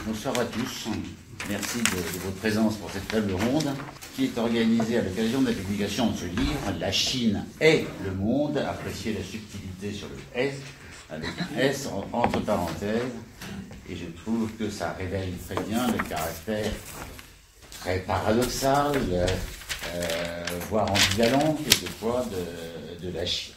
Bonsoir à tous. Merci de votre présence pour cette table ronde qui est organisée à l'occasion de la publication de ce livre, La Chine et le monde, apprécier la subtilité sur le S, avec un S entre parenthèses. Et je trouve que ça révèle très bien le caractère très paradoxal, voire ambivalent quelquefois de la Chine.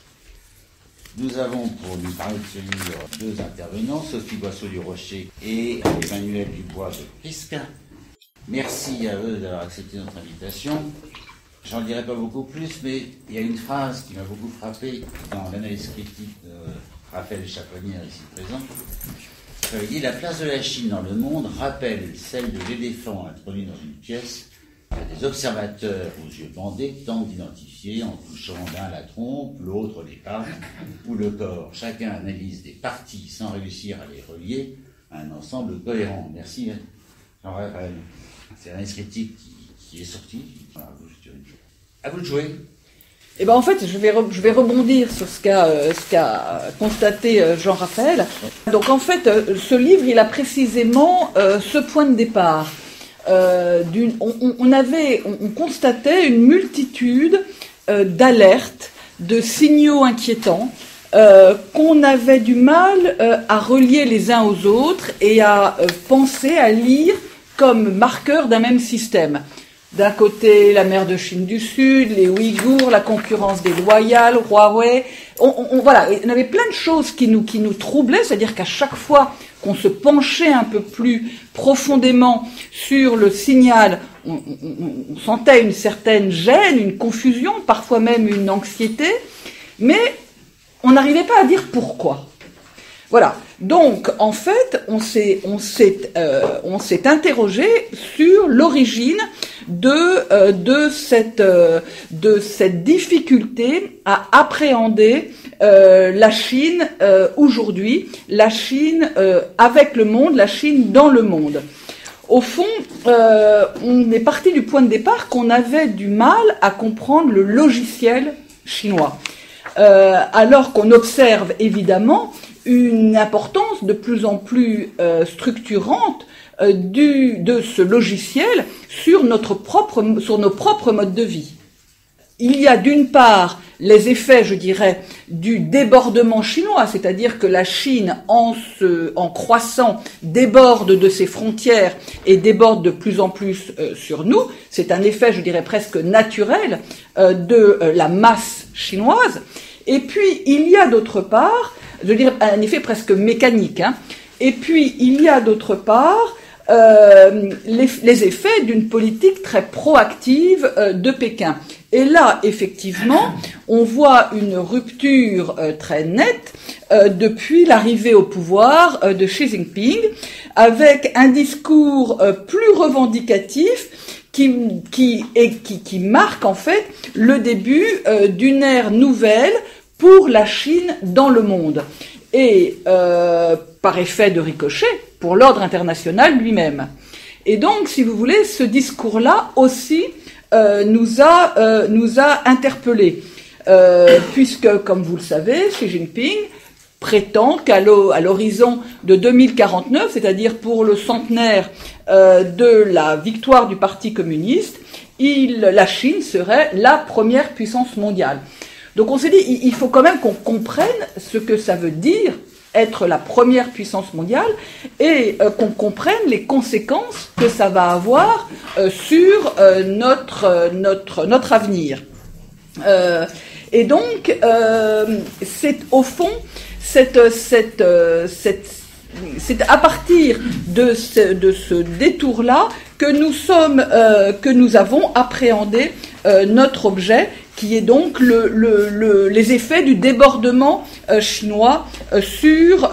Nous avons pour nous parler de ce livre deux intervenants, Sophie Boisseau du Rocher et Emmanuel Dubois de Prisque. Merci à eux d'avoir accepté notre invitation. J'en dirai pas beaucoup plus, mais il y a une phrase qui m'a beaucoup frappé dans l'analyse critique de Raphaël Chaponnière ici présent. Il dit « La place de la Chine dans le monde rappelle celle de l'éléphant introduit dans une pièce que des observateurs aux yeux bandés tentent d'identifier en touchant l'un la trompe, l'autre les pattes ou le corps. Chacun analyse des parties sans réussir à les relier à un ensemble cohérent. » Merci Jean-Raphaël. C'est l'analyse critique qui est sortie. Voilà, à vous de jouer. Eh ben en fait, je vais rebondir sur ce qu'a constaté Jean-Raphaël. Donc en fait, ce livre, il a précisément ce point de départ. On constatait une multitude d'alertes, de signaux inquiétants qu'on avait du mal à relier les uns aux autres et à penser, à lire comme marqueurs d'un même système. D'un côté, la mer de Chine du Sud, les Ouïghours, la concurrence déloyale, Huawei. Voilà, il y avait plein de choses qui nous troublaient, c'est-à-dire qu'à chaque fois qu'on se penchait un peu plus profondément sur le signal, on sentait une certaine gêne, une confusion, parfois même une anxiété, mais on n'arrivait pas à dire pourquoi. Voilà. Donc, en fait, on s'est interrogé sur l'origine de cette difficulté à appréhender la Chine aujourd'hui, la Chine avec le monde, la Chine dans le monde. Au fond, on est parti du point de départ qu'on avait du mal à comprendre le logiciel chinois, alors qu'on observe évidemment une importance de plus en plus structurante de ce logiciel sur nos propres modes de vie. Il y a d'une part les effets, je dirais, du débordement chinois, c'est-à-dire que la Chine, en croissant, déborde de ses frontières et déborde de plus en plus sur nous. C'est un effet, je dirais, presque naturel de la masse chinoise. Et puis, il y a d'autre part, je dirais, un effet presque mécanique, hein. Et puis, il y a d'autre part les effets d'une politique très proactive de Pékin. Et là, effectivement, on voit une rupture très nette depuis l'arrivée au pouvoir de Xi Jinping, avec un discours plus revendicatif qui marque en fait le début d'une ère nouvelle pour la Chine dans le monde. Et par effet de ricochet, pour l'ordre international lui-même. Et donc, si vous voulez, ce discours-là aussi nous a interpellés, puisque, comme vous le savez, Xi Jinping prétend qu'à l'horizon de 2049, c'est-à-dire pour le centenaire de la victoire du Parti communiste, la Chine serait la première puissance mondiale. Donc on s'est dit, il faut quand même qu'on comprenne ce que ça veut dire être la première puissance mondiale et qu'on comprenne les conséquences que ça va avoir sur notre avenir. Et donc, c'est au fond c'est à partir de ce détour-là que nous avons appréhendé notre objet, qui est donc les effets du débordement chinois sur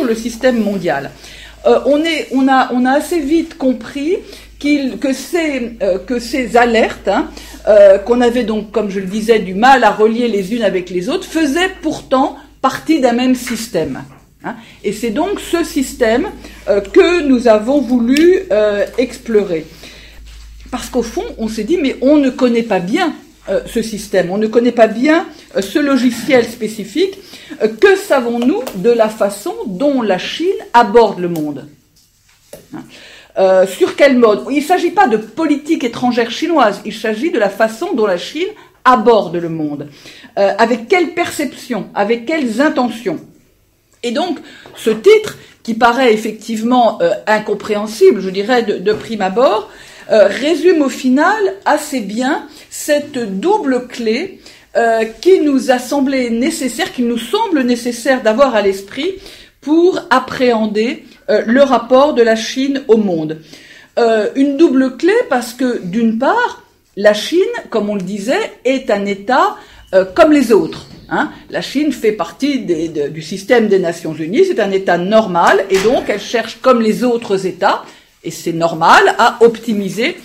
le système mondial. On a assez vite compris que ces alertes, qu'on avait donc, comme je le disais, du mal à relier les unes avec les autres, faisaient pourtant partie d'un même système. Et c'est donc ce système que nous avons voulu explorer. Parce qu'au fond, on s'est dit, mais on ne connaît pas bien ce système, on ne connaît pas bien ce logiciel spécifique. Que savons-nous de la façon dont la Chine aborde le monde ? Sur quel mode? Il ne s'agit pas de politique étrangère chinoise, il s'agit de la façon dont la Chine aborde le monde. Avec quelle perception, avec quelles intentions. Et donc, ce titre, qui paraît effectivement incompréhensible, je dirais, de prime abord, résume au final assez bien cette double clé qui nous a semblé nécessaire, qui nous semble nécessaire d'avoir à l'esprit pour appréhender le rapport de la Chine au monde. Une double clé parce que, d'une part, la Chine, comme on le disait, est un État comme les autres. La Chine fait partie du système des Nations Unies, c'est un État normal, et donc elle cherche, comme les autres États, et c'est normal, à optimiser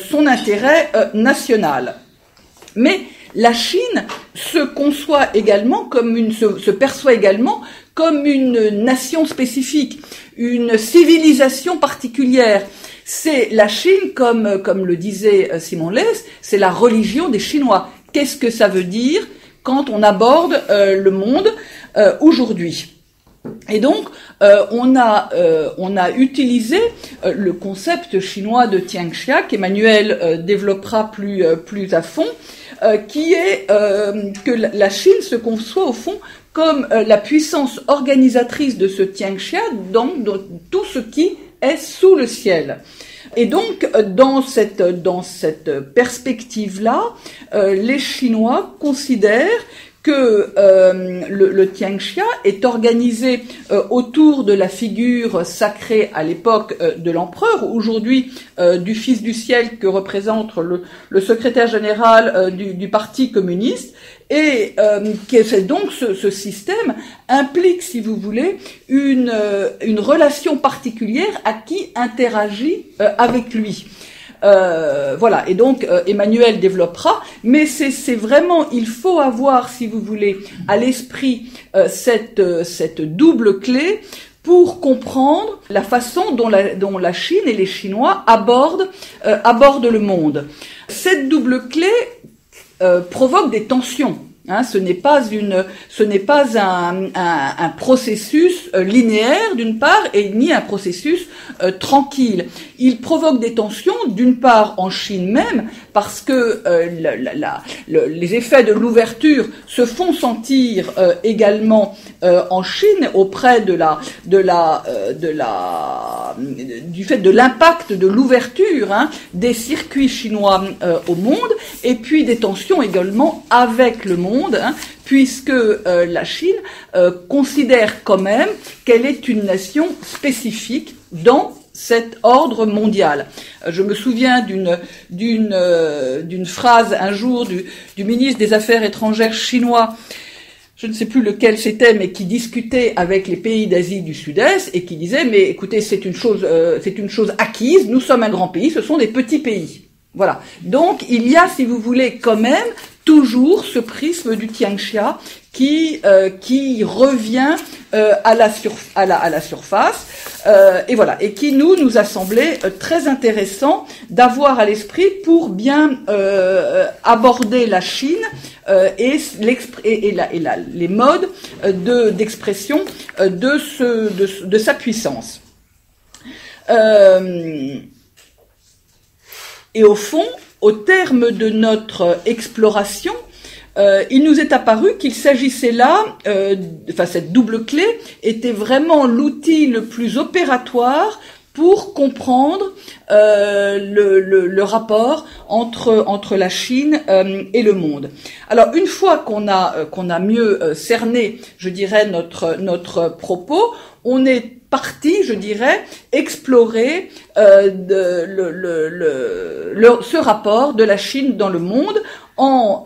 son intérêt national. Mais la Chine se conçoit également se perçoit également comme une nation spécifique, une civilisation particulière. C'est la Chine, comme le disait Simon Leys, c'est la religion des Chinois. Qu'est-ce que ça veut dire quand on aborde le monde aujourd'hui? Et donc, on a utilisé le concept chinois de Tianxia, qu'Emmanuel développera plus à fond, qui est que la Chine se conçoit au fond comme la puissance organisatrice de ce Tianxia dans tout ce qui est sous le ciel. Et donc, dans cette perspective-là, les Chinois considèrent que le Tianxia est organisé autour de la figure sacrée à l'époque de l'empereur, aujourd'hui du Fils du ciel que représente le secrétaire général du Parti communiste, et donc ce système implique, si vous voulez, une relation particulière à qui interagit avec lui. Voilà, et donc Emmanuel développera, mais c'est vraiment, il faut avoir, si vous voulez, à l'esprit cette double clé pour comprendre la façon dont la Chine et les Chinois abordent le monde. Cette double clé provoque des tensions. Ce n'est pas un processus linéaire d'une part et ni un processus tranquille. Il provoque des tensions d'une part en Chine même parce que les effets de l'ouverture se font sentir également en Chine auprès du fait de l'impact de l'ouverture des circuits chinois au monde, et puis des tensions également avec le monde, puisque la Chine considère quand même qu'elle est une nation spécifique dans cet ordre mondial. Je me souviens d'une phrase un jour du ministre des Affaires étrangères chinois, je ne sais plus lequel c'était, mais qui discutait avec les pays d'Asie du Sud-Est et qui disait: mais écoutez, c'est une chose acquise, nous sommes un grand pays, ce sont des petits pays. Voilà. Donc il y a, si vous voulez, quand même toujours ce prisme du Tianxia qui revient à la surface, et voilà, et qui nous a semblé très intéressant d'avoir à l'esprit pour bien aborder la Chine et les modes d'expression de sa puissance. Et au fond, au terme de notre exploration, il nous est apparu qu'il s'agissait là, cette double clé était vraiment l'outil le plus opératoire pour comprendre le rapport entre la Chine et le monde. Alors une fois qu'on a mieux cerné, je dirais, notre propos, on est parti, je dirais, explorer ce rapport de la Chine dans le monde en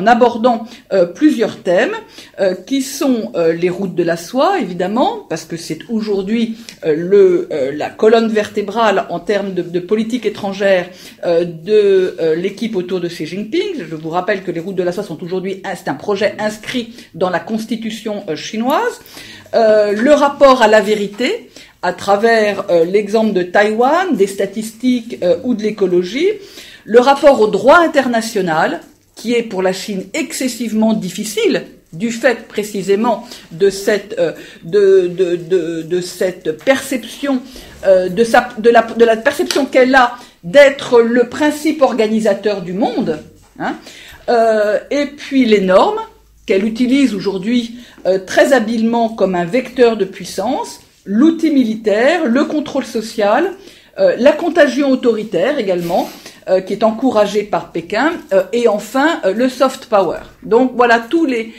abordant plusieurs thèmes qui sont les routes de la soie, évidemment, parce que c'est aujourd'hui la colonne vertébrale en termes de politique étrangère de l'équipe autour de Xi Jinping. Je vous rappelle que les routes de la soie sont aujourd'hui, c'est un projet inscrit dans la constitution chinoise. Le rapport à la vérité, à travers l'exemple de Taïwan, des statistiques ou de l'écologie, le rapport au droit international, qui est pour la Chine excessivement difficile, du fait précisément de cette de cette perception de la perception qu'elle a d'être le principe organisateur du monde, hein, et puis les normes qu'elle utilise aujourd'hui très habilement comme un vecteur de puissance, l'outil militaire, le contrôle social, la contagion autoritaire également, qui est encouragée par Pékin, et enfin le soft power. Donc voilà tous les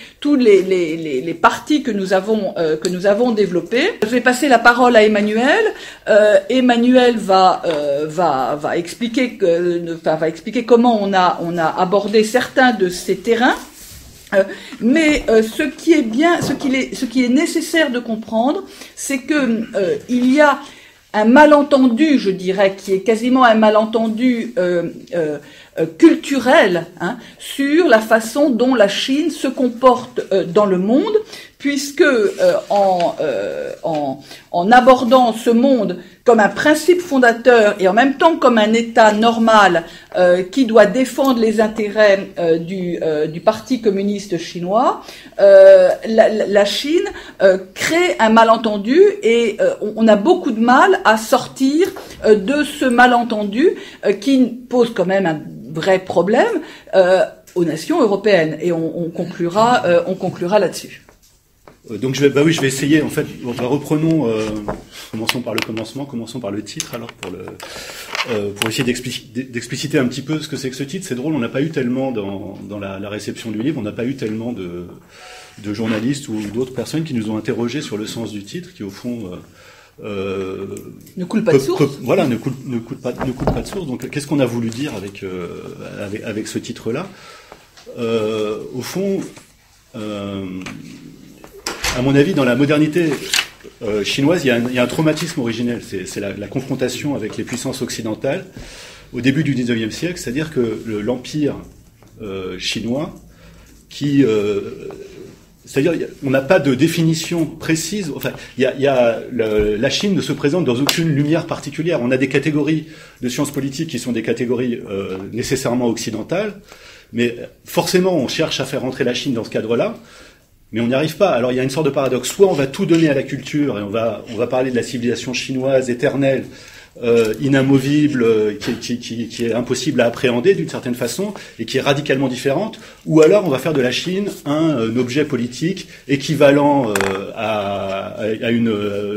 partis que nous avons développés. Je vais passer la parole à Emmanuel. Emmanuel va expliquer comment on a abordé certains de ces terrains. Mais ce qui est nécessaire de comprendre, c'est que il y a un malentendu, je dirais, qui est quasiment un malentendu culturel, hein, sur la façon dont la Chine se comporte dans le monde, puisque en abordant ce monde comme un principe fondateur et en même temps comme un État normal qui doit défendre les intérêts du Parti communiste chinois, la Chine crée un malentendu et on a beaucoup de mal à sortir de ce malentendu qui pose quand même un vrai problème aux nations européennes, et on conclura là-dessus. Donc je vais essayer, en fait, reprenons, commençons par le commencement, commençons par le titre, alors pour essayer d'expliciter un petit peu ce que c'est que ce titre. C'est drôle, on n'a pas eu tellement dans la réception du livre, on n'a pas eu tellement de journalistes ou d'autres personnes qui nous ont interrogés sur le sens du titre, qui au fond ne coule pas de source. Voilà, ne coule pas de source. Donc qu'est-ce qu'on a voulu dire avec ce titre-là? Au fond, à mon avis, dans la modernité chinoise, il y a un traumatisme originel. C'est la confrontation avec les puissances occidentales au début du XIXe siècle, c'est-à-dire que l'empire chinois, c'est-à-dire on n'a pas de définition précise. Enfin, la Chine ne se présente dans aucune lumière particulière. On a des catégories de sciences politiques qui sont des catégories nécessairement occidentales, mais forcément on cherche à faire entrer la Chine dans ce cadre-là. Mais on n'y arrive pas. Alors il y a une sorte de paradoxe. Soit on va tout donner à la culture et on va parler de la civilisation chinoise éternelle, inamovible, qui est impossible à appréhender d'une certaine façon et qui est radicalement différente. Ou alors on va faire de la Chine un objet politique équivalent à une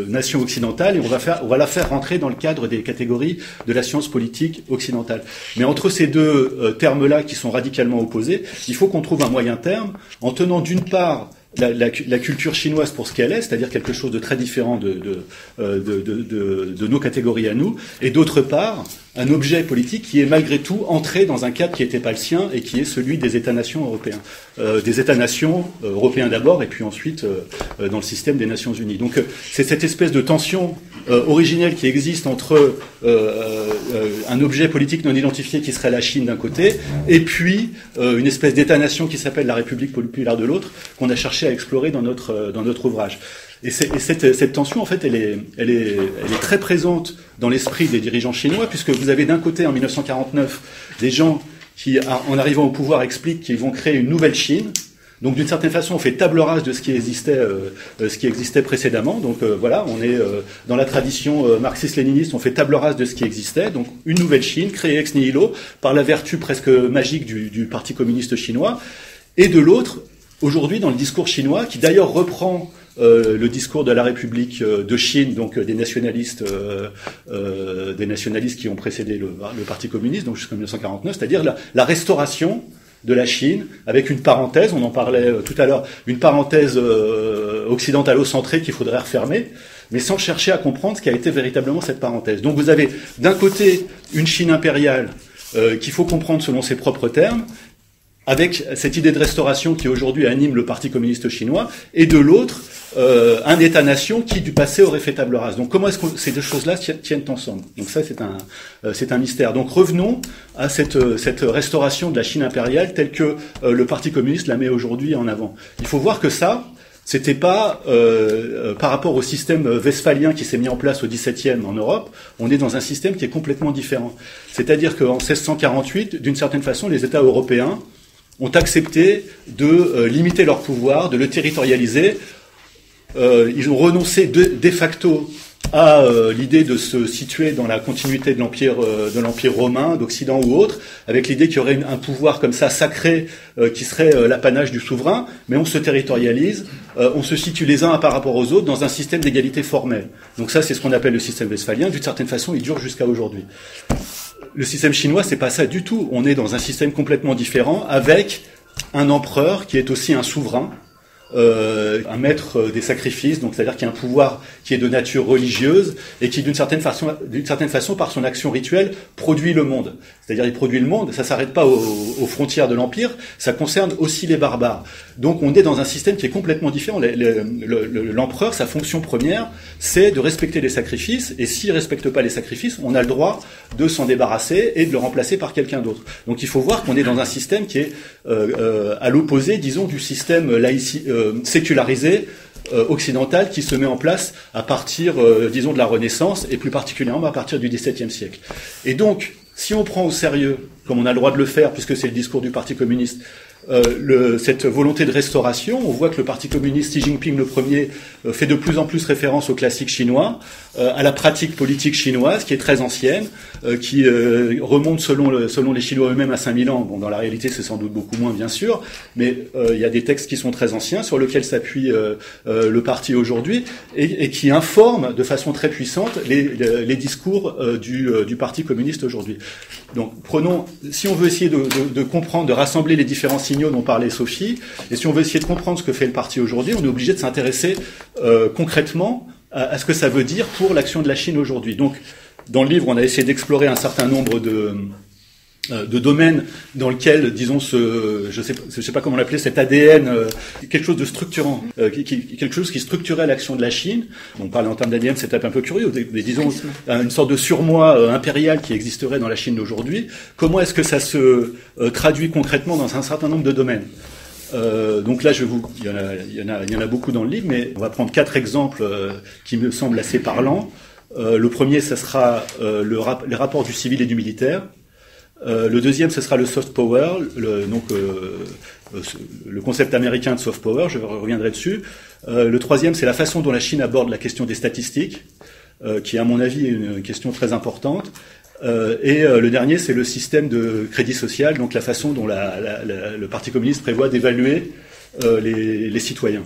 nation occidentale et on va la faire rentrer dans le cadre des catégories de la science politique occidentale. Mais entre ces deux termes-là qui sont radicalement opposés, il faut qu'on trouve un moyen terme en tenant d'une part la culture chinoise pour ce qu'elle est, c'est-à-dire quelque chose de très différent de nos catégories à nous, et d'autre part, un objet politique qui est malgré tout entré dans un cadre qui n'était pas le sien et qui est celui des États-nations européens. Des États-nations européens d'abord et puis ensuite dans le système des Nations Unies. Donc c'est cette espèce de tension originelle qui existe entre un objet politique non identifié qui serait la Chine d'un côté et puis une espèce d'État-nation qui s'appelle la République populaire de l'autre qu'on a cherché à explorer dans notre ouvrage. Et cette tension, en fait, elle est très présente dans l'esprit des dirigeants chinois, puisque vous avez d'un côté, en 1949, des gens qui, en arrivant au pouvoir, expliquent qu'ils vont créer une nouvelle Chine. Donc, d'une certaine façon, on fait table rase de ce qui existait précédemment. Donc, voilà, on est dans la tradition marxiste-léniniste, on fait table rase de ce qui existait. Donc, une nouvelle Chine, créée ex nihilo, par la vertu presque magique du Parti communiste chinois. Et de l'autre, aujourd'hui, dans le discours chinois, qui d'ailleurs reprend le discours de la République de Chine, donc des nationalistes qui ont précédé le Parti communiste, donc jusqu'en 1949, c'est-à-dire la restauration de la Chine, avec une parenthèse, on en parlait tout à l'heure, une parenthèse occidentalo-centrée qu'il faudrait refermer, mais sans chercher à comprendre ce qu'a été véritablement cette parenthèse. Donc vous avez d'un côté une Chine impériale qu'il faut comprendre selon ses propres termes, avec cette idée de restauration qui aujourd'hui anime le Parti communiste chinois, et de l'autre, un État-nation qui du passé aurait fait table rase. Donc comment est-ce que ces deux choses-là tiennent ensemble? Donc ça, c'est un mystère. Donc revenons à cette restauration de la Chine impériale telle que le Parti communiste la met aujourd'hui en avant. Il faut voir que ça, c'était pas par rapport au système westphalien qui s'est mis en place au XVIIe en Europe, on est dans un système qui est complètement différent. C'est-à-dire qu'en 1648, d'une certaine façon, les États européens ont accepté de limiter leur pouvoir, de le territorialiser. Ils ont renoncé de facto à l'idée de se situer dans la continuité de l'empire romain, d'Occident ou autre, avec l'idée qu'il y aurait un pouvoir comme ça sacré qui serait l'apanage du souverain, mais on se territorialise, on se situe les uns par rapport aux autres dans un système d'égalité formelle. Donc ça, c'est ce qu'on appelle le système westphalien. D'une certaine façon, il dure jusqu'à aujourd'hui. Le système chinois, c'est pas ça du tout. On est dans un système complètement différent, avec un empereur qui est aussi un souverain, un maître des sacrifices, donc c'est-à-dire qu'il y a un pouvoir qui est de nature religieuse et qui d'une certaine façon par son action rituelle produit le monde. C'est-à-dire il produit le monde, ça s'arrête pas aux frontières de l'empire, ça concerne aussi les barbares. Donc on est dans un système qui est complètement différent. L'empereur, sa fonction première, c'est de respecter les sacrifices, et s'il respecte pas les sacrifices, on a le droit de s'en débarrasser et de le remplacer par quelqu'un d'autre. Donc il faut voir qu'on est dans un système qui est à l'opposé, disons, du système sécularisé occidental qui se met en place à partir, disons, de la Renaissance et plus particulièrement à partir du XVIIe siècle. Et donc, si on prend au sérieux, comme on a le droit de le faire puisque c'est le discours du Parti communiste, cette volonté de restauration, on voit que le Parti communiste Xi Jinping le premier fait de plus en plus référence aux classiques chinois, à la pratique politique chinoise qui est très ancienne, qui remonte selon les Chinois eux-mêmes à 5000 ans. Bon, dans la réalité, c'est sans doute beaucoup moins, bien sûr, mais il y a des textes qui sont très anciens sur lesquels s'appuie le parti aujourd'hui et qui informent de façon très puissante les discours du Parti communiste aujourd'hui. Donc, si on veut essayer de comprendre, de rassembler les différents signaux dont parlait Sophie, et si on veut essayer de comprendre ce que fait le parti aujourd'hui, on est obligé de s'intéresser concrètement à ce que ça veut dire pour l'action de la Chine aujourd'hui. Donc, dans le livre, on a essayé d'explorer un certain nombre de domaines dans lesquels, disons, je sais pas comment l'appeler, cet ADN, quelque chose de structurant, quelque chose qui structurait l'action de la Chine. On parle en termes d'ADN, c'est un peu curieux, mais disons une sorte de surmoi impérial qui existerait dans la Chine d'aujourd'hui. Comment est-ce que ça se traduit concrètement dans un certain nombre de domaines? Donc là, il y en a beaucoup dans le livre, mais on va prendre 4 exemples qui me semblent assez parlants. Le premier, ça sera les rapports du civil et du militaire. Le deuxième, ce sera le soft power, le concept américain de soft power, je reviendrai dessus. Le troisième, c'est la façon dont la Chine aborde la question des statistiques, qui est à mon avis une question très importante. Et le dernier, c'est le système de crédit social, donc la façon dont le Parti communiste prévoit d'évaluer les citoyens.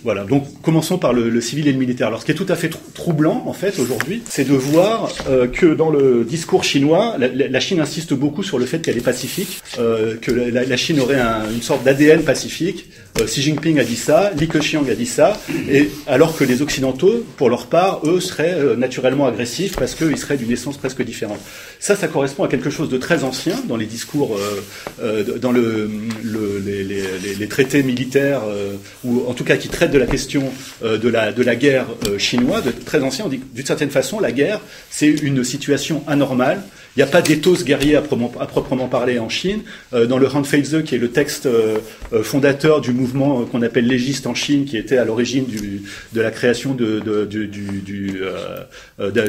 Voilà, donc commençons par le civil et le militaire. Alors ce qui est tout à fait troublant, en fait, aujourd'hui, c'est de voir que dans le discours chinois, la Chine insiste beaucoup sur le fait qu'elle est pacifique, que la Chine aurait une sorte d'ADN pacifique. Xi Jinping a dit ça, Li Keqiang a dit ça, et alors que les Occidentaux, pour leur part, eux, seraient naturellement agressifs parce qu'ils seraient d'une essence presque différente. Ça correspond à quelque chose de très ancien dans les discours, dans les traités militaires, ou en tout cas qui traitent de la question de la guerre chinoise, de très ancien. On dit d'une certaine façon, la guerre, c'est une situation anormale. Il n'y a pas d'éthos guerrier à proprement parler en Chine. Dans le Hanfeize, qui est le texte fondateur du mouvement qu'on appelle légiste en Chine, qui était à l'origine de la création de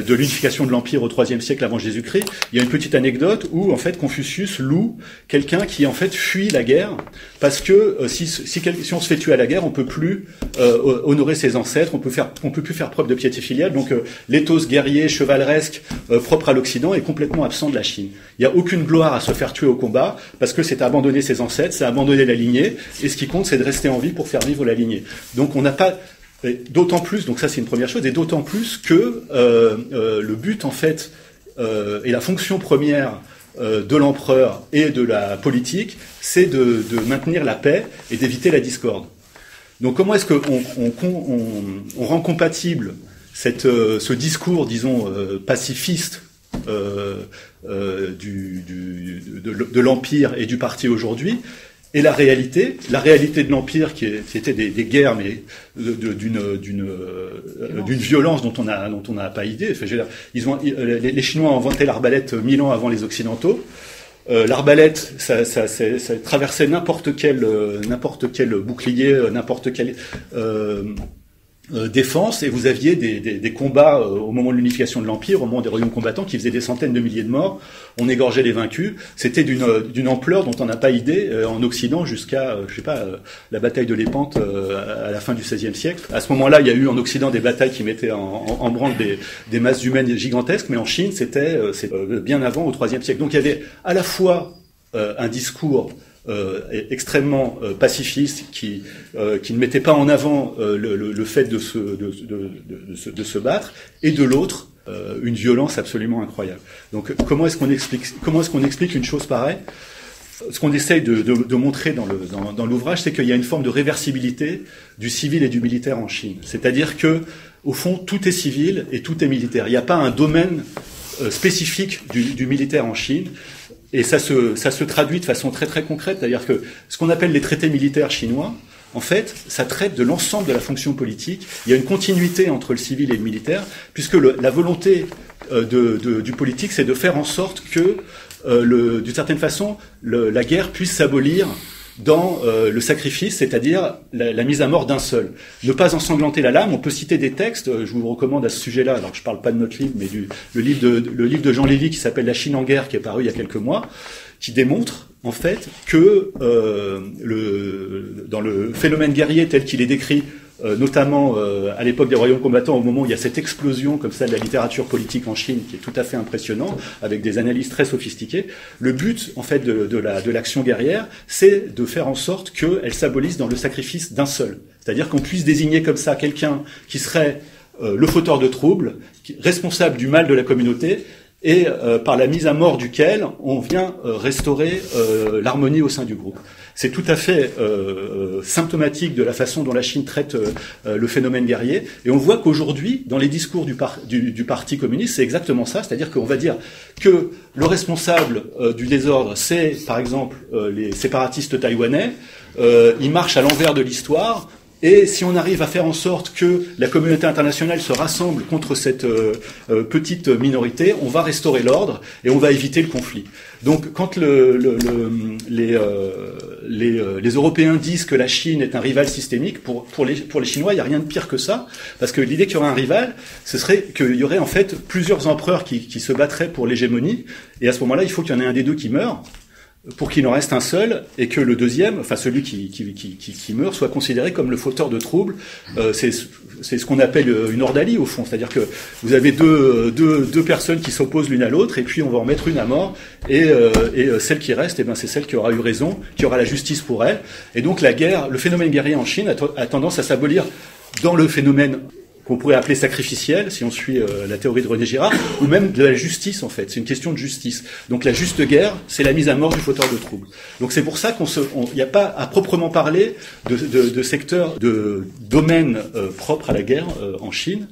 l'unification de l'empire au IIIe siècle avant Jésus-Christ, il y a une petite anecdote où en fait Confucius loue quelqu'un qui en fait fuit la guerre parce que si on se fait tuer à la guerre, on peut plus honorer ses ancêtres, on peut plus faire preuve de piété filiale. Donc l'éthos guerrier chevaleresque propre à l'Occident est complètement absent de la Chine. Il n'y a aucune gloire à se faire tuer au combat parce que c'est abandonner ses ancêtres, c'est abandonner la lignée, et ce qui compte c'est de rester en vie pour faire vivre la lignée. Donc on n'a pas, d'autant plus, donc ça c'est une première chose, et d'autant plus que le but en fait et la fonction première de l'empereur et de la politique, c'est de maintenir la paix et d'éviter la discorde. Donc comment est-ce qu'on rend compatible ce discours, disons, pacifiste de l'Empire et du parti aujourd'hui, et la réalité de l'Empire qui était des guerres, mais d'une violence dont on n'a pas idée. Enfin, je veux dire, les Chinois ont inventé l'arbalète 1000 ans avant les Occidentaux. L'arbalète, ça traversait n'importe quel bouclier, n'importe quel défense, et vous aviez des combats au moment de l'unification de l'Empire, au moment des royaumes combattants, qui faisaient des centaines de milliers de morts. On égorgeait les vaincus. C'était d'une ampleur dont on n'a pas idée en Occident jusqu'à, la bataille de Lépante à la fin du XVIe siècle. À ce moment-là, il y a eu en Occident des batailles qui mettaient en branle des masses humaines gigantesques, mais en Chine, c'était bien avant, au IIIe siècle. Donc il y avait à la fois un discours extrêmement pacifiste qui ne mettait pas en avant le fait de se battre, et de l'autre une violence absolument incroyable. Donc comment est-ce qu'on explique une chose pareille? Ce qu'on essaye de montrer dans l'ouvrage, c'est qu'il y a une forme de réversibilité du civil et du militaire en Chine. C'est-à-dire que au fond, tout est civil et tout est militaire. Il n'y a pas un domaine spécifique du militaire en Chine. Et ça se traduit de façon très très concrète, c'est-à-dire que ce qu'on appelle les traités militaires chinois, en fait, ça traite de l'ensemble de la fonction politique. Il y a une continuité entre le civil et le militaire, puisque la volonté du politique, c'est de faire en sorte que, d'une certaine façon, la guerre puisse s'abolir dans le sacrifice, c'est-à-dire la mise à mort d'un seul. Ne pas ensanglanter la lame. On peut citer des textes, je vous recommande à ce sujet-là, alors je parle pas de notre livre, mais le livre de Jean Lévy qui s'appelle La Chine en guerre, qui est paru il y a quelques mois, qui démontre en fait que dans le phénomène guerrier tel qu'il est décrit, notamment à l'époque des royaumes combattants, au moment où il y a cette explosion comme ça de la littérature politique en Chine, qui est tout à fait impressionnant, avec des analyses très sophistiquées. Le but, en fait, de l'action guerrière, c'est de faire en sorte qu'elle s'abolisse dans le sacrifice d'un seul. C'est-à-dire qu'on puisse désigner comme ça quelqu'un qui serait le fauteur de troubles, responsable du mal de la communauté, et par la mise à mort duquel on vient restaurer l'harmonie au sein du groupe. C'est tout à fait symptomatique de la façon dont la Chine traite le phénomène guerrier, et on voit qu'aujourd'hui, dans les discours du Parti communiste, c'est exactement ça, c'est-à-dire qu'on va dire que le responsable du désordre, c'est par exemple les séparatistes taïwanais, ils marchent à l'envers de l'histoire. Et si on arrive à faire en sorte que la communauté internationale se rassemble contre cette petite minorité, on va restaurer l'ordre et on va éviter le conflit. Donc, quand les Européens disent que la Chine est un rival systémique, pour les Chinois, il n'y a rien de pire que ça, parce que l'idée qu'il y aurait un rival, ce serait qu'il y aurait en fait plusieurs empereurs qui se battraient pour l'hégémonie, et à ce moment-là, il faut qu'il y en ait un des deux qui meure, pour qu'il en reste un seul, et que le deuxième, enfin celui qui meurt, soit considéré comme le fauteur de troubles. C'est ce qu'on appelle une ordalie au fond, c'est-à-dire que vous avez deux personnes qui s'opposent l'une à l'autre, et puis on va en mettre une à mort, et celle qui reste, eh ben c'est celle qui aura eu raison, qui aura la justice pour elle. Et donc la guerre, le phénomène guerrier en Chine a tendance à s'abolir dans le phénomène qu'on pourrait appeler sacrificiel, si on suit la théorie de René Girard, ou même de la justice, en fait. C'est une question de justice. Donc la juste guerre, c'est la mise à mort du fauteur de troubles. Donc c'est pour ça il n'y a pas à proprement parler de secteur, de domaine propre à la guerre en Chine.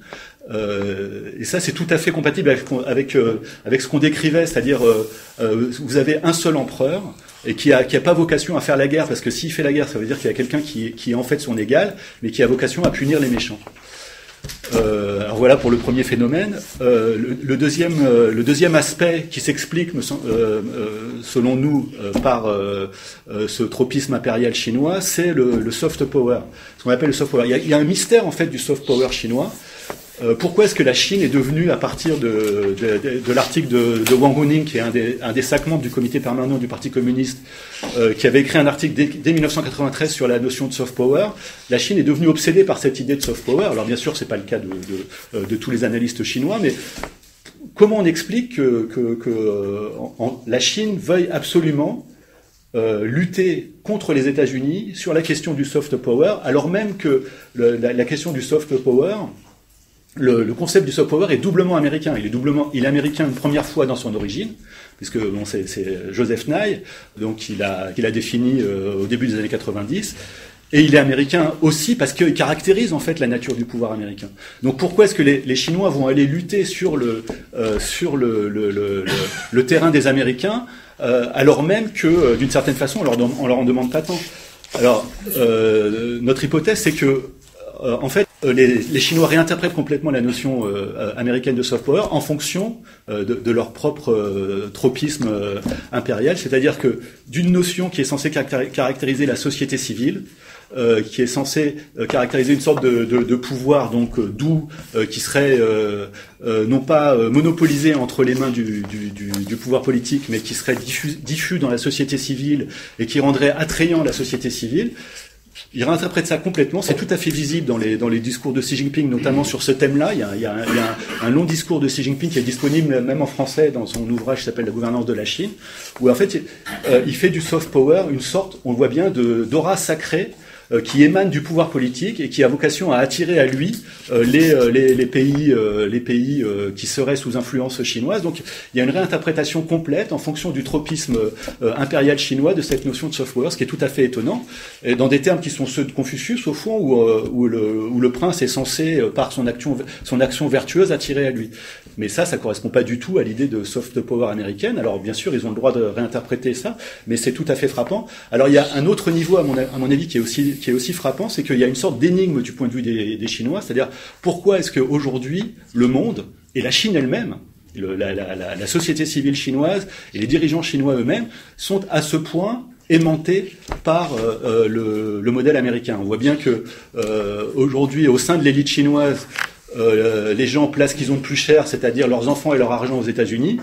Et ça, c'est tout à fait compatible avec ce qu'on décrivait, c'est-à-dire vous avez un seul empereur, et qui a pas vocation à faire la guerre, parce que s'il fait la guerre, ça veut dire qu'il y a quelqu'un qui est en fait son égal, mais qui a vocation à punir les méchants. Alors voilà pour le premier phénomène. Le deuxième aspect qui s'explique, selon nous, par ce tropisme impérial chinois, c'est le soft power. Ce qu'on appelle le soft power. Il y a un mystère en fait du soft power chinois. Pourquoi est-ce que la Chine est devenue, à partir de l'article de Wang Huning, qui est un des cinq membres du comité permanent du Parti communiste, qui avait écrit un article dès 1993 sur la notion de soft power, la Chine est devenue obsédée par cette idée de soft power. Alors bien sûr, c'est pas le cas de tous les analystes chinois, mais comment on explique que la Chine veuille absolument lutter contre les États-Unis sur la question du soft power, alors même que la question du soft power, le concept du soft power est doublement américain. Il est américain une première fois dans son origine, puisque c'est Joseph Nye, donc qui l'a défini au début des années 90. Et il est américain aussi parce qu'il caractérise en fait la nature du pouvoir américain. Donc pourquoi est-ce que les Chinois vont aller lutter sur le terrain des Américains, alors même que d'une certaine façon on leur en demande pas tant. Alors notre hypothèse, c'est que en fait, les Chinois réinterprètent complètement la notion américaine de soft power en fonction de leur propre tropisme impérial, c'est-à-dire que d'une notion qui est censée caractériser la société civile, qui est censé caractériser une sorte de pouvoir donc doux, qui serait non pas monopolisé entre les mains du pouvoir politique, mais qui serait diffus dans la société civile et qui rendrait attrayant la société civile. Il réinterprète ça complètement. C'est tout à fait visible dans les discours de Xi Jinping, notamment sur ce thème-là. Il y a un long discours de Xi Jinping qui est disponible même en français dans son ouvrage qui s'appelle La gouvernance de la Chine, où en fait il fait du soft power une sorte, on le voit bien, d'aura sacrée qui émane du pouvoir politique et qui a vocation à attirer à lui les pays qui seraient sous influence chinoise. Donc il y a une réinterprétation complète en fonction du tropisme impérial chinois de cette notion de soft power, ce qui est tout à fait étonnant, et dans des termes qui sont ceux de Confucius au fond, où le prince est censé par son action vertueuse attirer à lui. Mais ça correspond pas du tout à l'idée de soft power américaine. Alors bien sûr, ils ont le droit de réinterpréter ça, mais c'est tout à fait frappant. Alors il y a un autre niveau à mon avis qui est aussi frappant, c'est qu'il y a une sorte d'énigme du point de vue des Chinois, c'est-à-dire pourquoi est-ce qu'aujourd'hui le monde et la Chine elle-même, la société civile chinoise et les dirigeants chinois eux-mêmes sont à ce point aimantés par le modèle américain. On voit bien que aujourd'hui, au sein de l'élite chinoise, les gens placent ce qu'ils ont de plus cher, c'est-à-dire leurs enfants et leur argent aux États-Unis.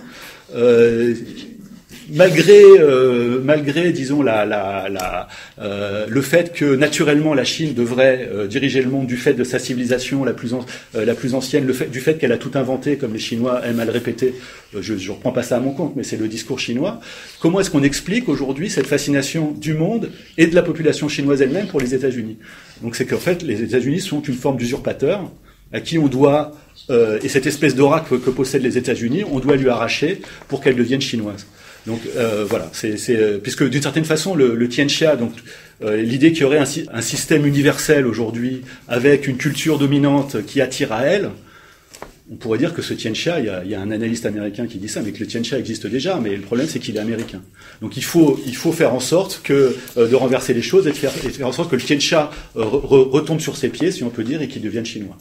Malgré, disons, le fait que naturellement la Chine devrait diriger le monde du fait de sa civilisation la plus ancienne, du fait qu'elle a tout inventé, comme les Chinois aiment à le répéter. Je reprends pas ça à mon compte, mais c'est le discours chinois. Comment est-ce qu'on explique aujourd'hui cette fascination du monde et de la population chinoise elle-même pour les États-Unis? Donc c'est qu'en fait les États-Unis sont une forme d'usurpateur à qui on doit, et cette espèce d'aura que possèdent les États-Unis, on doit lui arracher pour qu'elle devienne chinoise. Donc voilà, puisque d'une certaine façon le Tianxia, donc l'idée qu'il y aurait un système universel aujourd'hui avec une culture dominante qui attire à elle, on pourrait dire que ce Tianxia, il y a un analyste américain qui dit ça, mais que le Tianxia existe déjà, mais le problème c'est qu'il est américain. Donc il faut faire en sorte de renverser les choses et de faire en sorte que le Tianxia retombe sur ses pieds, si on peut dire, et qu'il devienne chinois.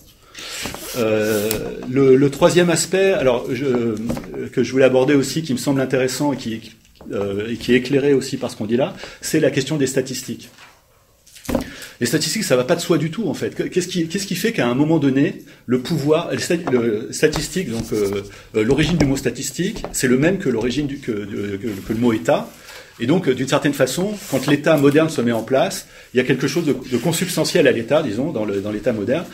Le troisième aspect, que je voulais aborder aussi, qui me semble intéressant et qui est éclairé aussi par ce qu'on dit là, c'est la question des statistiques. Les statistiques, ça va pas de soi du tout en fait. Qu'est-ce qui fait qu'à un moment donné, le pouvoir, le statistique, donc l'origine du mot statistique, c'est le même que l'origine que le mot État. Et donc, d'une certaine façon, quand l'État moderne se met en place, il y a quelque chose de consubstantiel à l'État, disons, dans l'État moderne.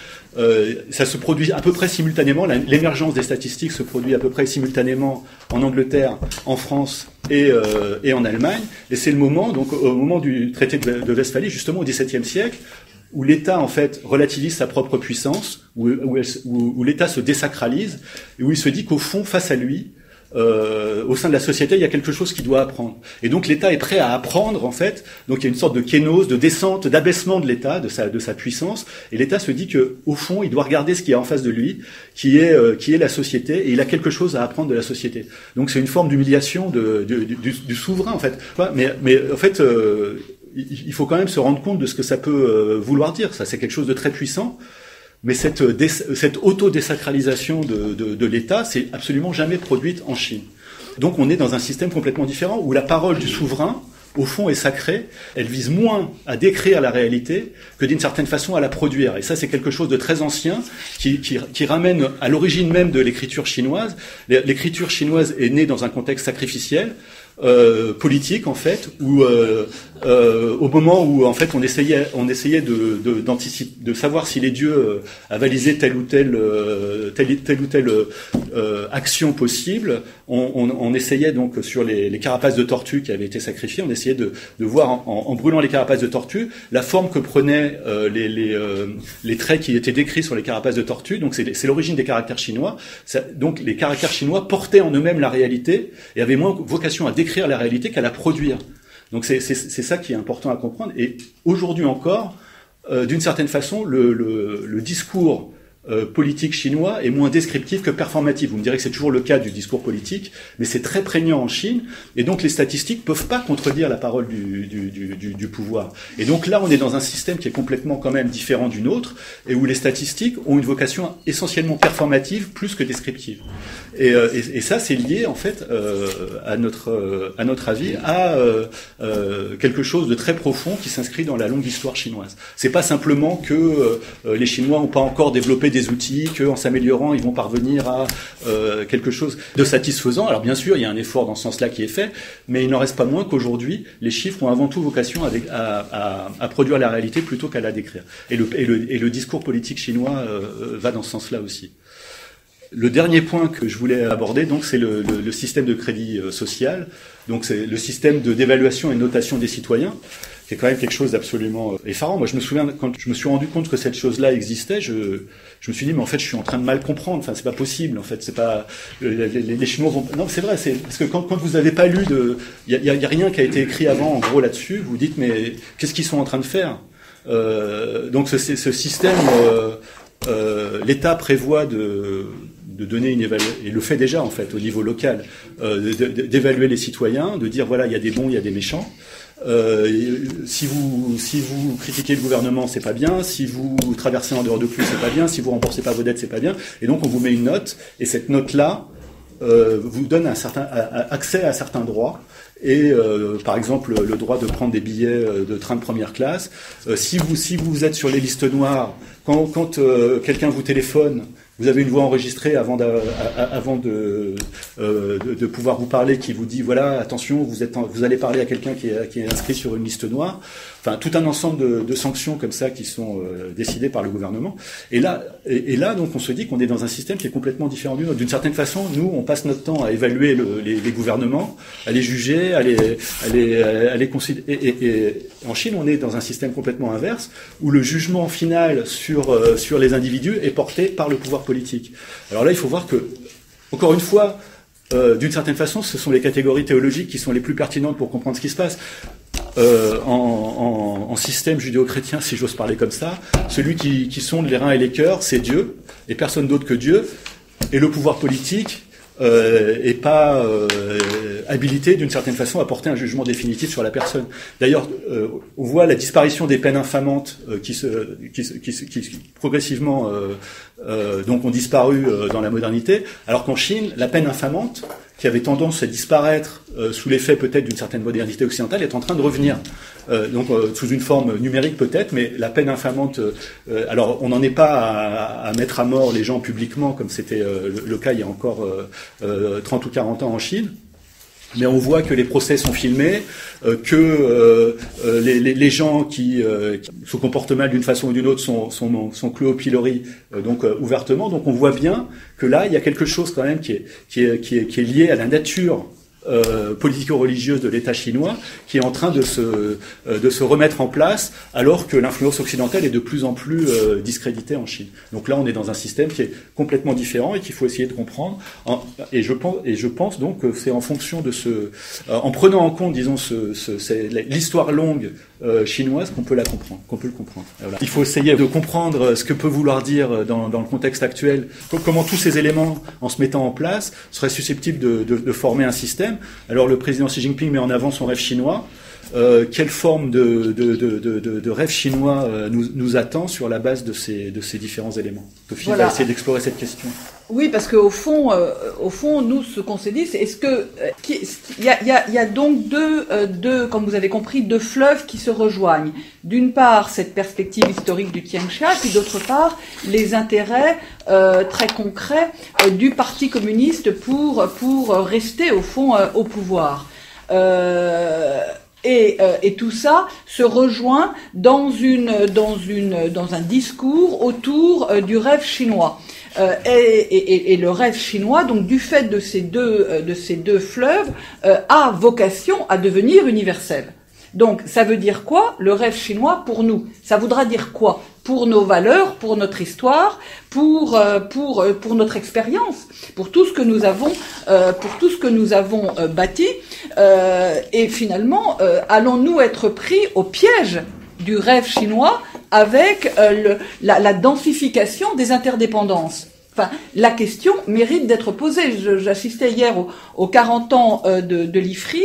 Ça se produit à peu près simultanément, l'émergence des statistiques se produit à peu près simultanément en Angleterre, en France et en Allemagne. Et c'est le moment, donc au moment du traité de Westphalie, justement au XVIIe siècle, où l'État en fait relativise sa propre puissance, où l'État se désacralise, et où il se dit qu'au fond, face à lui, au sein de la société, il y a quelque chose qu'il doit apprendre. Et donc l'État est prêt à apprendre, en fait. Donc il y a une sorte de kénose, de descente, d'abaissement de l'État, de sa puissance. Et l'État se dit que, au fond, il doit regarder ce qu'il y a en face de lui, qui est la société, et il a quelque chose à apprendre de la société. Donc c'est une forme d'humiliation du souverain, en fait. Mais en fait, il faut quand même se rendre compte de ce que ça peut vouloir dire. Ça, c'est quelque chose de très puissant. Mais cette auto-désacralisation de l'État, c'est absolument jamais produite en Chine. Donc on est dans un système complètement différent, où la parole du souverain, au fond, est sacrée. Elle vise moins à décrire la réalité que d'une certaine façon à la produire. Et ça, c'est quelque chose de très ancien qui ramène à l'origine même de l'écriture chinoise. L'écriture chinoise est née dans un contexte sacrificiel, politique en fait, où au moment où en fait on essayait de savoir si les dieux avalisaient telle ou telle action possible, on essayait donc sur les carapaces de tortue qui avaient été sacrifiées, on essayait de voir en brûlant les carapaces de tortue la forme que prenaient les traits qui étaient décrits sur les carapaces de tortue. Donc c'est l'origine des caractères chinois. Donc les caractères chinois portaient en eux-mêmes la réalité et avaient moins vocation à décrire la réalité qu'à la produire. Donc c'est ça qui est important à comprendre. Et aujourd'hui encore, d'une certaine façon, le discours politique chinois est moins descriptif que performatif. Vous me direz que c'est toujours le cas du discours politique, mais c'est très prégnant en Chine, et donc les statistiques peuvent pas contredire la parole du pouvoir. Et donc là, on est dans un système qui est complètement quand même différent du nôtre, et où les statistiques ont une vocation essentiellement performative plus que descriptive. Et ça, c'est lié en fait à notre avis à quelque chose de très profond qui s'inscrit dans la longue histoire chinoise. C'est pas simplement que les Chinois n'ont pas encore développé des outils, qu'en s'améliorant, ils vont parvenir à quelque chose de satisfaisant. Alors bien sûr, il y a un effort dans ce sens-là qui est fait, mais il n'en reste pas moins qu'aujourd'hui, les chiffres ont avant tout vocation à produire la réalité plutôt qu'à la décrire. Et le discours politique chinois va dans ce sens-là aussi. Le dernier point que je voulais aborder, donc, c'est le système de crédit social. Donc, c'est le système d'évaluation et de notation des citoyens, qui est quand même quelque chose d'absolument effarant. Moi, je me souviens, quand je me suis rendu compte que cette chose-là existait, je me suis dit, mais en fait, je suis en train de mal comprendre. Enfin, c'est pas possible. En fait, c'est pas les Chinois vont. Non, c'est vrai. C'est parce que quand vous n'avez pas lu il y a rien qui a été écrit avant, en gros, là-dessus. Vous dites, mais qu'est-ce qu'ils sont en train de faire? Donc, ce système, l'État prévoit de donner une évaluation, et le fait déjà en fait au niveau local, d'évaluer les citoyens, de dire voilà, il y a des bons, il y a des méchants. Si vous critiquez le gouvernement, c'est pas bien. Si vous traversez en dehors de plus, c'est pas bien. Si vous remboursez pas vos dettes, c'est pas bien. Et donc on vous met une note, et cette note-là vous donne accès à certains droits. Et par exemple le droit de prendre des billets de train de première classe. Si vous êtes sur les listes noires, quand quelqu'un vous téléphone, vous avez une voix enregistrée avant de pouvoir vous parler, qui vous dit voilà, attention, vous allez parler à quelqu'un qui est inscrit sur une liste noire. Enfin, tout un ensemble de sanctions comme ça qui sont décidées par le gouvernement. Et là, donc, on se dit qu'on est dans un système qui est complètement différent du nôtre. D'une certaine façon, nous, on passe notre temps à évaluer les gouvernements, à les juger, à les considérer. Et en Chine, on est dans un système complètement inverse, où le jugement final sur les individus est porté par le pouvoir politique. Alors là, il faut voir que, encore une fois, d'une certaine façon, ce sont les catégories théologiques qui sont les plus pertinentes pour comprendre ce qui se passe. En système judéo-chrétien, si j'ose parler comme ça, celui qui sonde les reins et les cœurs, c'est Dieu, et personne d'autre que Dieu, et le pouvoir politique est pas habilité d'une certaine façon à porter un jugement définitif sur la personne. D'ailleurs, on voit la disparition des peines infamantes qui progressivement donc ont disparu dans la modernité, alors qu'en Chine, la peine infamante, qui avait tendance à disparaître sous l'effet peut-être d'une certaine modernité occidentale, est en train de revenir. Donc sous une forme numérique peut-être, mais la peine infamante, alors on n'en est pas à mettre à mort les gens publiquement comme c'était le cas il y a encore 30 ou 40 ans en Chine. Mais on voit que les procès sont filmés, que les gens qui se comportent mal d'une façon ou d'une autre sont cloués au pilori, donc ouvertement. Donc on voit bien que là, il y a quelque chose quand même qui est lié à la nature politico-religieuse de l'État chinois, qui est en train de se remettre en place, alors que l'influence occidentale est de plus en plus discréditée en Chine. Donc là, on est dans un système qui est complètement différent et qu'il faut essayer de comprendre. Et je pense donc que c'est en fonction de en prenant en compte, disons, l'histoire longue chinoise qu'on peut le comprendre. Voilà. Il faut essayer de comprendre ce que peut vouloir dire dans le contexte actuel, comment tous ces éléments, en se mettant en place, seraient susceptibles de former un système. Alors le président Xi Jinping met en avant son rêve chinois. Quelle forme de rêve chinois nous attend sur la base de ces différents éléments? Sophie va essayer d'explorer cette question. Oui, parce qu'au fond, nous, ce qu'on s'est dit, c'est est-ce que il y a donc deux, comme vous avez compris, deux fleuves qui se rejoignent. D'une part, cette perspective historique du Tianxia, puis d'autre part, les intérêts très concrets du Parti communiste pour rester au fond au pouvoir. Et tout ça se rejoint dans un discours autour du rêve chinois. Et le rêve chinois, donc du fait de ces deux fleuves, a vocation à devenir universel. Donc, ça veut dire quoi, le rêve chinois pour nous? Ça voudra dire quoi? Pour nos valeurs, pour notre histoire, pour notre expérience, pour tout ce que nous avons, bâti. Et finalement, allons-nous être pris au piège du rêve chinois avec la densification des interdépendances. Enfin, la question mérite d'être posée. J'assistais hier aux 40 ans de l'IFRI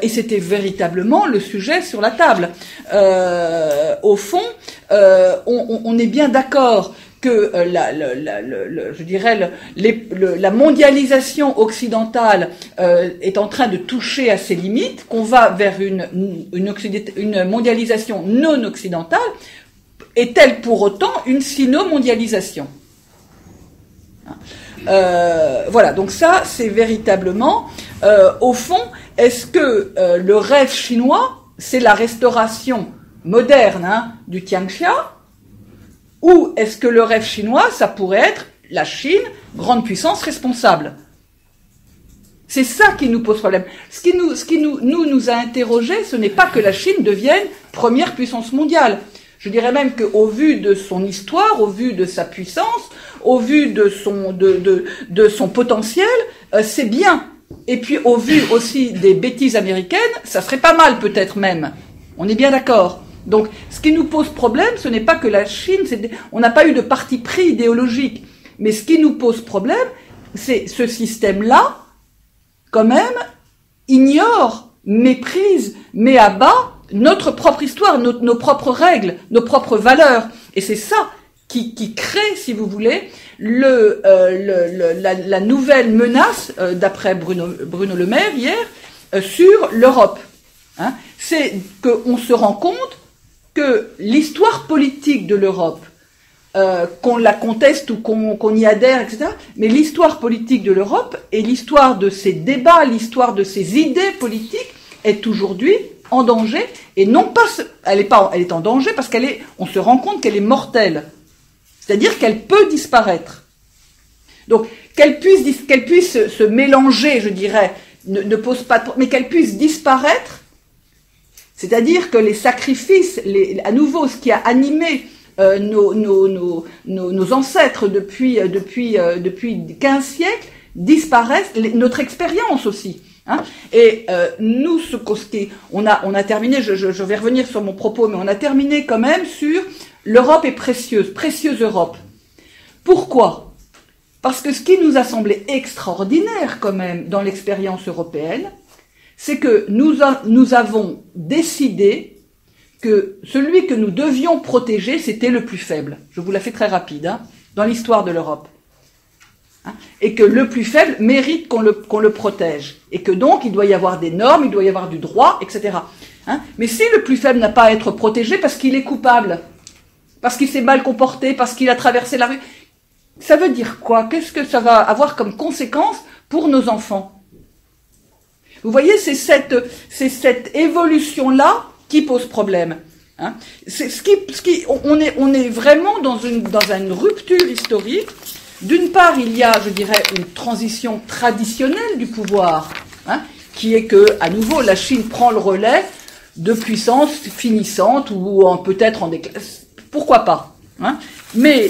et c'était véritablement le sujet sur la table. Au fond, on est bien d'accord que la mondialisation occidentale est en train de toucher à ses limites, qu'on va vers une mondialisation non occidentale. Est-elle pour autant une sino-mondialisation ? Voilà, donc ça, c'est véritablement, au fond, est-ce que le rêve chinois, c'est la restauration moderne du Tianxia, ou est-ce que le rêve chinois, ça pourrait être la Chine, grande puissance responsable? C'est ça qui nous pose problème. Ce qui nous a interrogés, ce n'est pas que la Chine devienne première puissance mondiale. Je dirais même qu'au vu de son histoire, au vu de sa puissance, au vu de son potentiel, c'est bien. Et puis au vu aussi des bêtises américaines, ça serait pas mal peut-être même. On est bien d'accord. Donc ce qui nous pose problème, ce n'est pas que la Chine, on n'a pas eu de parti pris idéologique. Mais ce qui nous pose problème, c'est ce système-là, quand même, ignore, méprise, met à bas notre propre histoire, nos propres règles, nos propres valeurs. Et c'est ça qui crée, si vous voulez, la nouvelle menace, d'après Bruno Le Maire hier, sur l'Europe. Hein, c'est qu'on se rend compte que l'histoire politique de l'Europe, qu'on la conteste ou qu'on y adhère, etc., mais l'histoire politique de l'Europe et l'histoire de ses débats, l'histoire de ses idées politiques est aujourd'hui en danger, et non pas, elle est en danger parce on se rend compte qu'elle est mortelle. C'est-à-dire qu'elle peut disparaître. Donc, qu'elle puisse se mélanger, je dirais, ne pose pas de, mais qu'elle puisse disparaître, c'est-à-dire que les sacrifices, à nouveau, ce qui a animé nos ancêtres depuis 15 siècles, disparaissent, notre expérience aussi. Hein, et nous, on a terminé, je vais revenir sur mon propos, mais on a terminé quand même sur l'Europe est précieuse Europe. Pourquoi ? Parce que ce qui nous a semblé extraordinaire quand même dans l'expérience européenne, c'est que nous avons décidé que celui que nous devions protéger, c'était le plus faible. Je vous la fais très rapide, hein, dans l'histoire de l'Europe. Et que le plus faible mérite qu'on le protège. Et que donc, il doit y avoir des normes, il doit y avoir du droit, etc. Hein, mais si le plus faible n'a pas à être protégé parce qu'il est coupable, parce qu'il s'est mal comporté, parce qu'il a traversé la rue, ça veut dire quoi? Qu'est-ce que ça va avoir comme conséquence pour nos enfants? Vous voyez, c'est cette évolution-là qui pose problème. Hein, on est vraiment dans une rupture historique. D'une part, il y a, je dirais, une transition traditionnelle du pouvoir, hein, qui est que, à nouveau, la Chine prend le relais de puissance finissante ou peut-être en déclin. Pourquoi pas, hein, mais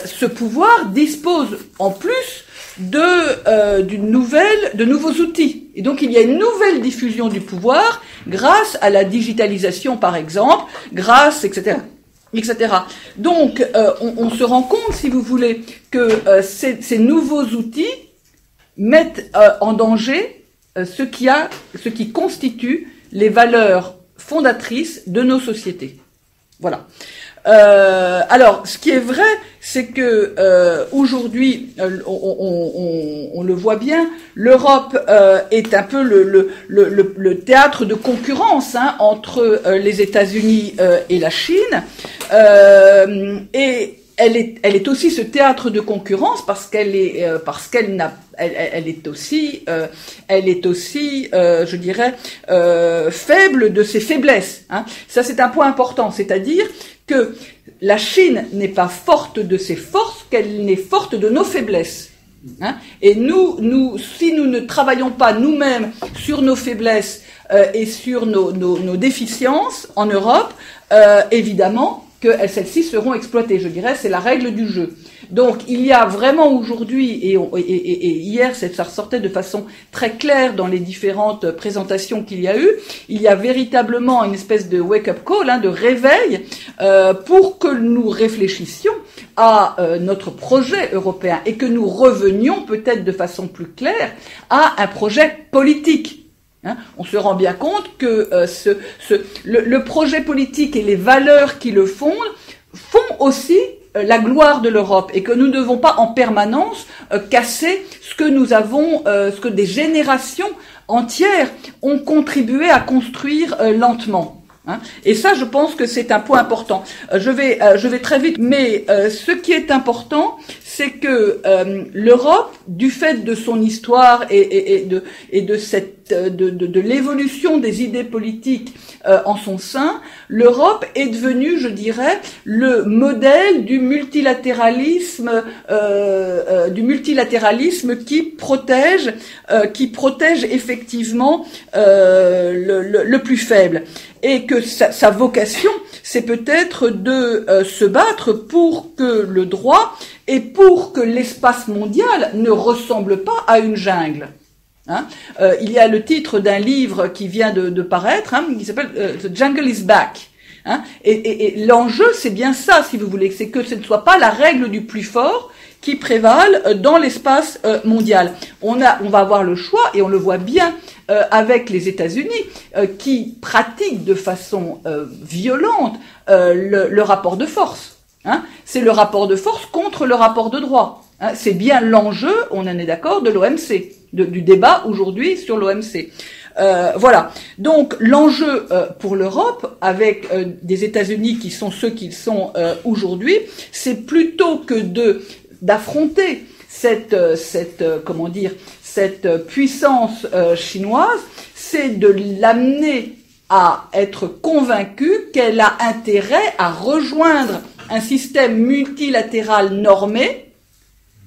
ce pouvoir dispose en plus de nouveaux outils. Et donc, il y a une nouvelle diffusion du pouvoir grâce à la digitalisation, par exemple, etc. Donc, on se rend compte, si vous voulez, que ces nouveaux outils mettent en danger ce qui constitue les valeurs fondatrices de nos sociétés. Voilà. Alors, ce qui est vrai, c'est que aujourd'hui, on le voit bien, l'Europe est un peu le théâtre de concurrence, hein, entre les États-Unis et la Chine, et elle est aussi ce théâtre de concurrence parce qu'elle est aussi, je dirais, faible de ses faiblesses. Hein. Ça, c'est un point important, c'est-à-dire que la Chine n'est pas forte de ses forces, qu'elle n'est forte de nos faiblesses. Hein. Et si nous ne travaillons pas nous-mêmes sur nos faiblesses et sur nos déficiences en Europe, évidemment, que celles-ci seront exploitées. Je dirais, c'est la règle du jeu. Donc, il y a vraiment aujourd'hui, et hier, ça ressortait de façon très claire dans les différentes présentations qu'il y a eu, il y a véritablement une espèce de wake-up call, de réveil, pour que nous réfléchissions à notre projet européen et que nous revenions peut-être de façon plus claire à un projet politique. On se rend bien compte que le projet politique et les valeurs qui le fondent font aussi la gloire de l'Europe et que nous ne devons pas en permanence casser ce que nous avons, ce que des générations entières ont contribué à construire lentement. Et ça, je pense que c'est un point important. Je vais très vite, mais ce qui est important, c'est que l'Europe, du fait de son histoire et de l'évolution des idées politiques en son sein, l'Europe est devenue, je dirais, le modèle du multilatéralisme qui protège effectivement le plus faible. Et que sa vocation, c'est peut-être de se battre pour que le droit et pour que l'espace mondial ne ressemble pas à une jungle. Il y a le titre d'un livre qui vient de paraître, qui s'appelle The Jungle is Back. Et l'enjeu, c'est bien ça, si vous voulez, c'est que ce ne soit pas la règle du plus fort qui prévale dans l'espace mondial. On va avoir le choix, et on le voit bien avec les États-Unis, qui pratiquent de façon violente le rapport de force. C'est le rapport de force contre le rapport de droit. C'est bien l'enjeu, on en est d'accord, de l'OMC, du débat aujourd'hui sur l'OMC. Voilà. Donc l'enjeu pour l'Europe, avec des États-Unis qui sont ceux qu'ils sont aujourd'hui, c'est plutôt que d'affronter cette puissance chinoise, c'est de l'amener à être convaincue qu'elle a intérêt à rejoindre un système multilatéral normé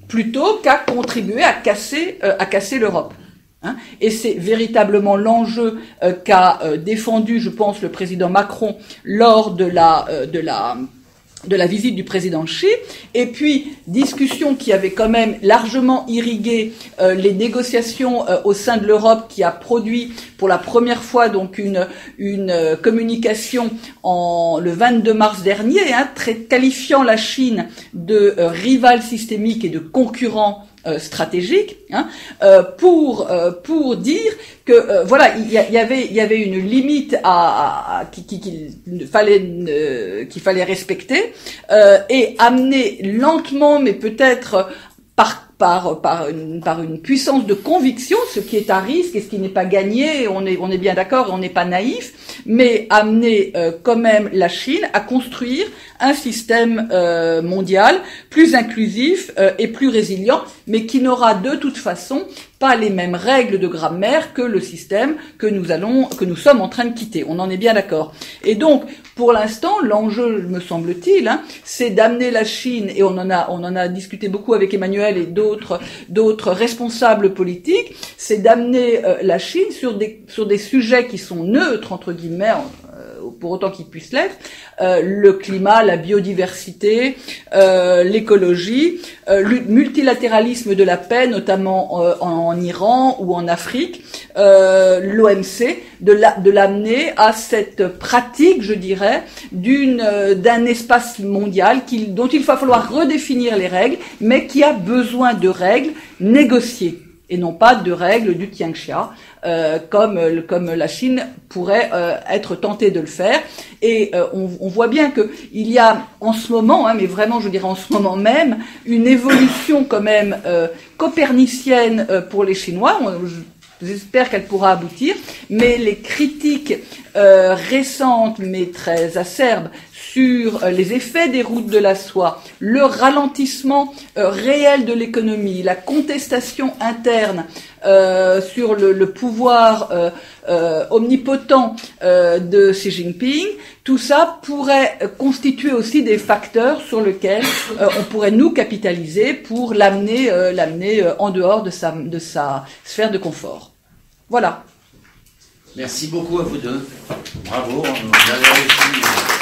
plutôt qu'à contribuer à casser l'Europe. Et c'est véritablement l'enjeu qu'a défendu, je pense, le président Macron lors de la visite du président Xi, et puis discussion qui avait quand même largement irrigué les négociations au sein de l'Europe, qui a produit pour la première fois donc une communication le 22 mars dernier, qualifiant la Chine de rival systémique et de concurrent stratégique, pour dire que voilà, il y avait une limite qu'il fallait respecter, et amener lentement, mais peut-être par une puissance de conviction, ce qui est un risque et ce qui n'est pas gagné, on est bien d'accord, et on n'est pas naïf, mais amener quand même la Chine à construire un système mondial plus inclusif et plus résilient, mais qui n'aura de toute façon pas les mêmes règles de grammaire que le système que nous sommes en train de quitter. On en est bien d'accord. Et donc, pour l'instant, l'enjeu, me semble-t-il, c'est d'amener la Chine, et on en a discuté beaucoup avec Emmanuel et d'autres responsables politiques, c'est d'amener la Chine sur des sujets qui sont neutres, entre guillemets, pour autant qu'ils puissent l'être, le climat, la biodiversité, l'écologie, le multilatéralisme de la paix, notamment en Iran ou en Afrique, l'OMC, de l'amener à cette pratique, je dirais, d'un espace mondial dont il va falloir redéfinir les règles, mais qui a besoin de règles négociées, et non pas de règles du Tianxia, comme la Chine pourrait être tentée de le faire. Et on voit bien que il y a en ce moment, mais vraiment je dirais en ce moment même, une évolution quand même copernicienne pour les Chinois. J'espère qu'elle pourra aboutir, mais les critiques récentes mais très acerbes sur les effets des routes de la soie, le ralentissement réel de l'économie, la contestation interne sur le pouvoir omnipotent de Xi Jinping, tout ça pourrait constituer aussi des facteurs sur lesquels on pourrait nous capitaliser pour l'amener en dehors de sa sphère de confort. Voilà. Merci beaucoup à vous deux. Bravo, vous avez réussi.